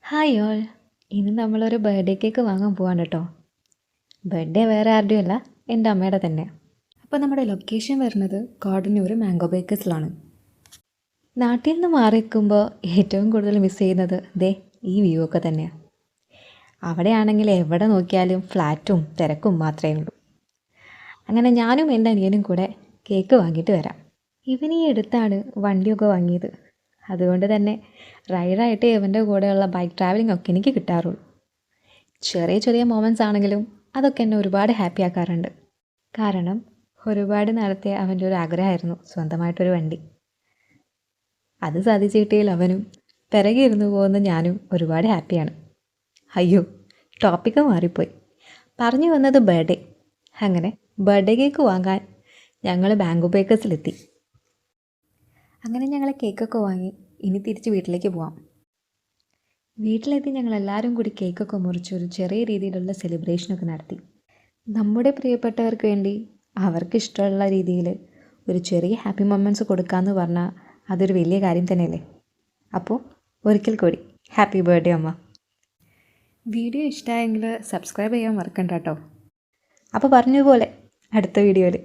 Hi all. ഇന്ന് നമ്മളൊരു birthday cake വാങ്ങാൻ പോവാണ് കേട്ടോ. ബർത്ത്ഡേ വേറെ ആരുടെയും അല്ല, എൻ്റെ അമ്മയുടെ തന്നെ. അപ്പോൾ നമ്മുടെ ലൊക്കേഷൻ വരുന്നത് കോടന്നൂർ മാംഗോ ബേക്കേഴ്സിലാണ്. നാട്ടിൽ നിന്ന് മാറി നിൽക്കുമ്പോൾ ഏറ്റവും കൂടുതൽ മിസ് ചെയ്യുന്നത് ഈ വ്യൂ ഒക്കെ തന്നെയാണ്. അവിടെയാണെങ്കിൽ എവിടെ നോക്കിയാലും ഫ്ലാറ്റും തിരക്കും മാത്രമേ ഉള്ളൂ. അങ്ങനെ ഞാനും എൻ്റെ അനിയനും കൂടെ കേക്ക് വാങ്ങിയിട്ട് വരാം. ഇവനീ അടുത്താണ് വണ്ടിയൊക്കെ വാങ്ങിയത്. അതുകൊണ്ട് തന്നെ റൈഡായിട്ട് ഇവൻ്റെ കൂടെയുള്ള ബൈക്ക് ട്രാവലിംഗ് ഒക്കെ എനിക്ക് കിട്ടാറുള്ളൂ. ചെറിയ ചെറിയ മൊമെൻറ്റ്സ് ആണെങ്കിലും അതൊക്കെ എന്നെ ഒരുപാട് ഹാപ്പി ആക്കാറുണ്ട്. കാരണം ഒരുപാട് നാളത്തെ അവൻ്റെ ഒരു ആഗ്രഹമായിരുന്നു സ്വന്തമായിട്ടൊരു വണ്ടി. അത് സാധിച്ചു കിട്ടിയതിൽ അവനും പിറകെ ഇരുന്ന് പോകുന്ന ഞാനും ഒരുപാട് ഹാപ്പിയാണ്. അയ്യോ, ടോപ്പിക്ക് മാറിപ്പോയി. പറഞ്ഞു വന്നത് ബർത്ത്ഡേ. അങ്ങനെ ബർത്ത്ഡേ കേക്ക് വാങ്ങാൻ ഞങ്ങൾ മാംഗോ ബേക്കേഴ്സിലെത്തി. അങ്ങനെ ഞങ്ങൾ കേക്കൊക്കെ വാങ്ങി ഇനി തിരിച്ച് വീട്ടിലേക്ക് പോവാം. വീട്ടിലെത്തി ഞങ്ങളെല്ലാവരും കൂടി കേക്കൊക്കെ മുറിച്ച് ഒരു ചെറിയ രീതിയിലുള്ള സെലിബ്രേഷനൊക്കെ നടത്തി. നമ്മുടെ പ്രിയപ്പെട്ടവർക്ക് വേണ്ടി അവർക്ക് ഇഷ്ടമുള്ള രീതിയിൽ ഒരു ചെറിയ ഹാപ്പി മൊമെൻറ്റ്സ് കൊടുക്കാമെന്ന് പറഞ്ഞാൽ അതൊരു വലിയ കാര്യം തന്നെയല്ലേ. അപ്പോൾ ഒരിക്കൽ കൂടി ഹാപ്പി ബർത്ത്ഡേ അമ്മ. വീഡിയോ ഇഷ്ടമായെങ്കിൽ സബ്സ്ക്രൈബ് ചെയ്യാൻ മറക്കണ്ട കേട്ടോ. അപ്പോൾ പറഞ്ഞതുപോലെ അടുത്ത വീഡിയോയിൽ